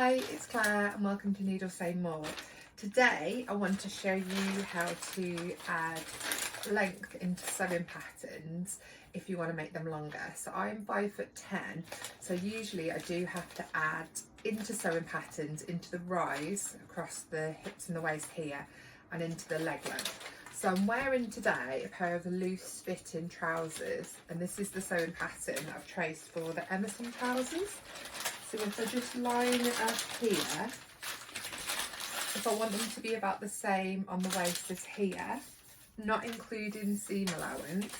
Hi, it's Claire and welcome to Needle Say More. Today I want to show you how to add length into sewing patterns if you want to make them longer. So I'm 5'10", so usually I do have to add into sewing patterns into the rise across the hips and the waist here and into the leg length. So I'm wearing today a pair of loose fitting trousers, and this is the sewing pattern that I've traced for the Emerson trousers. So if I just line it up here, if I want them to be about the same on the waist as here, not including seam allowance,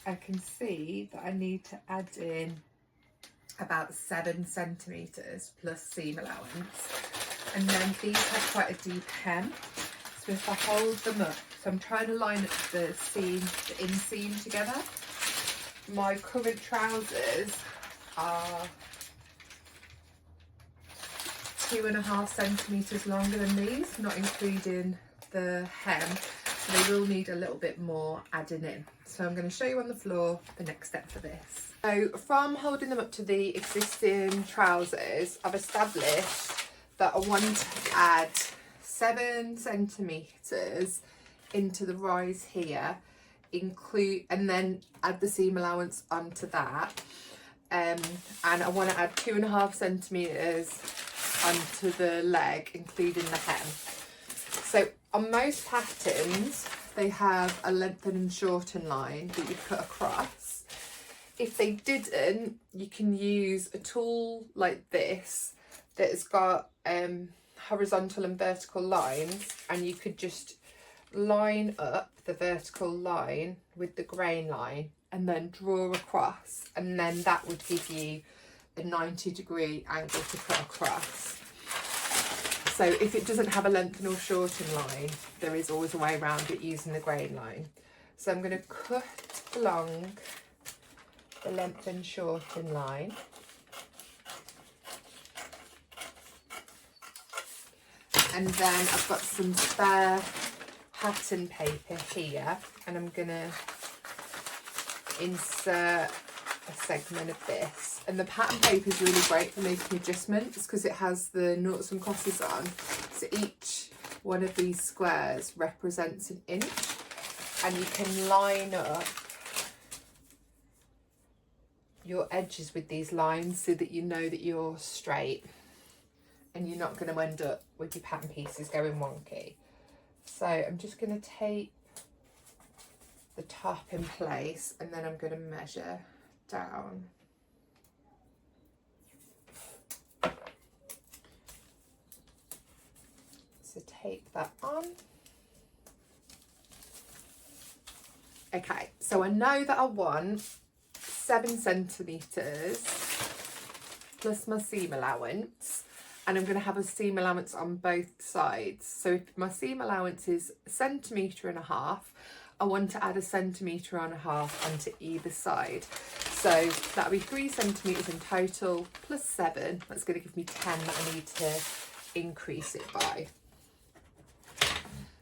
I can see that I need to add in about 7 centimetres plus seam allowance. And then these have quite a deep hem. So if I hold them up, so I'm trying to line up the seam, the inseam together. My current trousers are 2.5 centimetres longer than these, not including the hem. So they will need a little bit more adding in. So I'm going to show you on the floor the next step for this. So from holding them up to the existing trousers, I've established that I want to add 7 centimetres into the rise here, and then add the seam allowance onto that, and I want to add 2.5 centimetres onto the leg, including the hem. So on most patterns they have a lengthen and shorten line that you put across. If they didn't, you can use a tool like this that has got horizontal and vertical lines, and you could just line up the vertical line with the grain line and then draw across, and then that would give you a 90-degree angle to cut across. So if it doesn't have a lengthen or shorten line, there is always a way around it using the grain line. So I'm going to cut along the lengthen shorten line. And then I've got some spare pattern paper here, and I'm going to insert a segment of this. And the pattern paper is really great for making adjustments because it has the noughts and crosses on. So each one of these squares represents an inch, and you can line up your edges with these lines so that you know that you're straight and you're not going to end up with your pattern pieces going wonky. So I'm just going to tape the top in place, and then I'm going to measure down. So tape that on. Okay, so I know that I want 7 centimetres plus my seam allowance, and I'm going to have a seam allowance on both sides. So if my seam allowance is 1.5 centimetres, I want to add 1.5 centimetres onto either side. So that'll be 3 centimetres in total plus 7. That's going to give me 10 that I need to increase it by.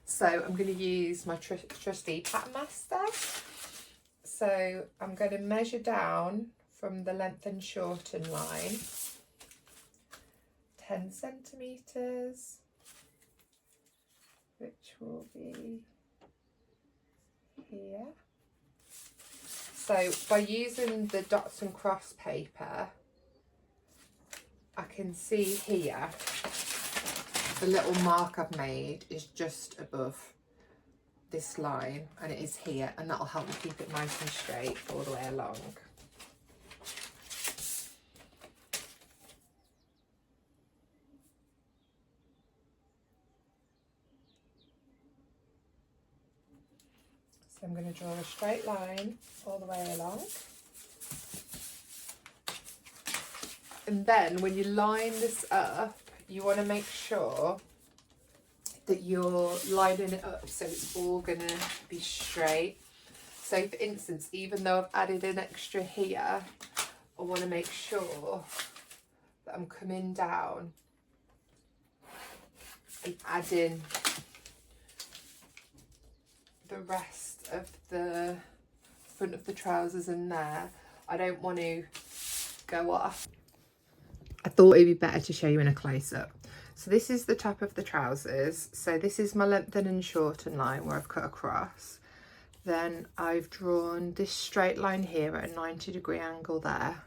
So I'm going to use my trusty Pattern Master. So I'm going to measure down from the lengthen shorten line 10 centimetres, which will be here. So by using the dots and cross paper, I can see here the little mark I've made is just above this line, and it is here, and that'll help me keep it nice and straight all the way along. So I'm going to draw a straight line all the way along. And then when you line this up, you want to make sure that you're lining it up so it's all going to be straight. So for instance, even though I've added an extra here, I want to make sure that I'm coming down and adding the rest of the front of the trousers in there. I don't want to go off. I thought it'd be better to show you in a close-up. So this is the top of the trousers. So this is my lengthen and shorten line where I've cut across. Then I've drawn this straight line here at a 90-degree angle there.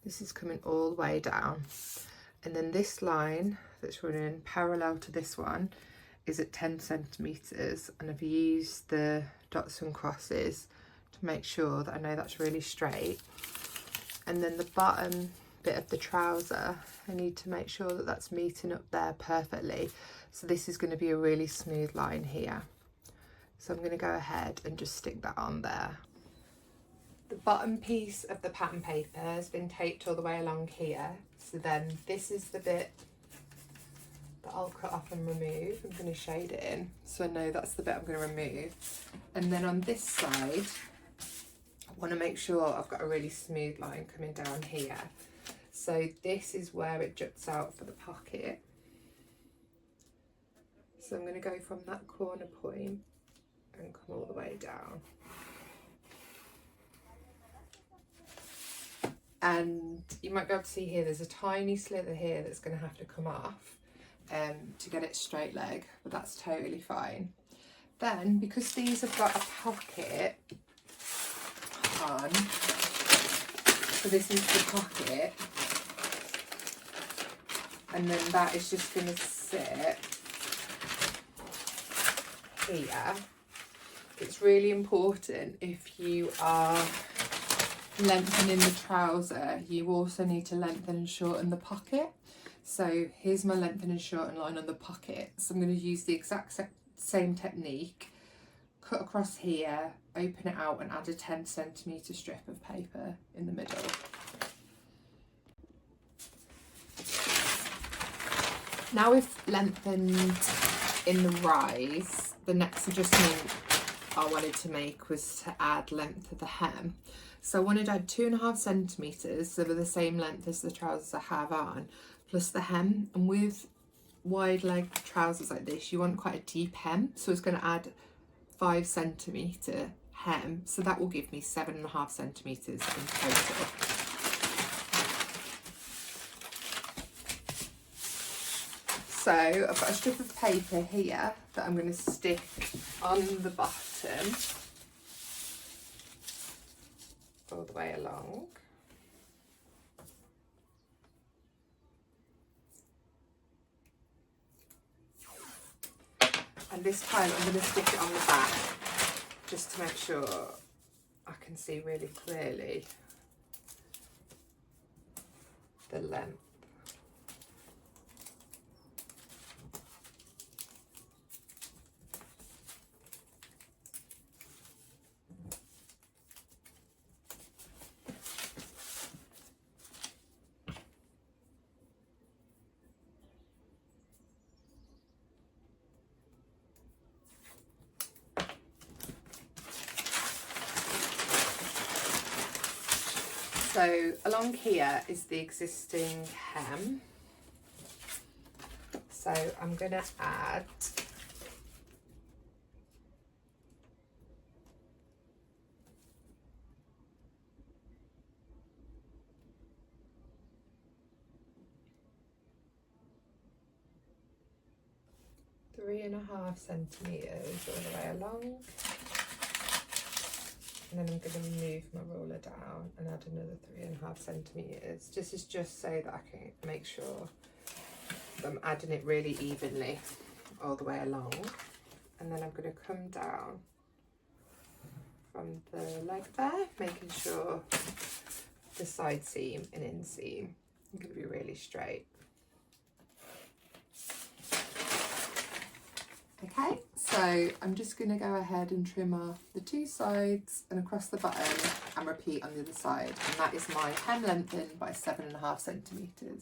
This is coming all the way down. And then this line that's running parallel to this one is at 10 centimetres, and I've used the dots and crosses to make sure that I know that's really straight. And then the bottom bit of the trouser, I need to make sure that that's meeting up there perfectly. So this is going to be a really smooth line here. So I'm going to go ahead and just stick that on there. The bottom piece of the pattern paper has been taped all the way along here. So then this is the bit that I'll cut off and remove. I'm going to shade it in so I know that's the bit I'm going to remove. And then on this side, I want to make sure I've got a really smooth line coming down here. So this is where it juts out for the pocket. So I'm going to go from that corner point and come all the way down. And you might be able to see here, there's a tiny slither here that's going to have to come off to get it straight leg, but that's totally fine. Then, because these have got a pocket on, so this is the pocket, and then that is just going to sit here. It's really important if you are lengthening the trouser, you also need to lengthen and shorten the pocket. So here's my lengthen and shorten line on the pocket. So I'm going to use the exact same technique, cut across here, open it out and add a 10 centimetre strip of paper in the middle. Now we've lengthened in the rise, the next adjustment I wanted to make was to add length to the hem. So I wanted to add 2.5 centimetres, so they're the same length as the trousers I have on, plus the hem. And with wide leg trousers like this, you want quite a deep hem, so it's going to add 5 centimetre hem, so that will give me 7.5 centimetres in total. So I've got a strip of paper here that I'm going to stick on the bottom all the way along. And this time I'm going to stick it on the back just to make sure I can see really clearly the length. So along here is the existing hem. So I'm going to add three and a half centimetres all the way along. And then I'm going to move my ruler down and add another 3.5 centimetres. This is just so that I can make sure that I'm adding it really evenly all the way along. And then I'm going to come down from the leg there, making sure the side seam and inseam are going to be really straight. Okay, so I'm just going to go ahead and trim off the 2 sides and across the bottom and repeat on the other side. And that is my hem lengthen by 7.5 centimetres.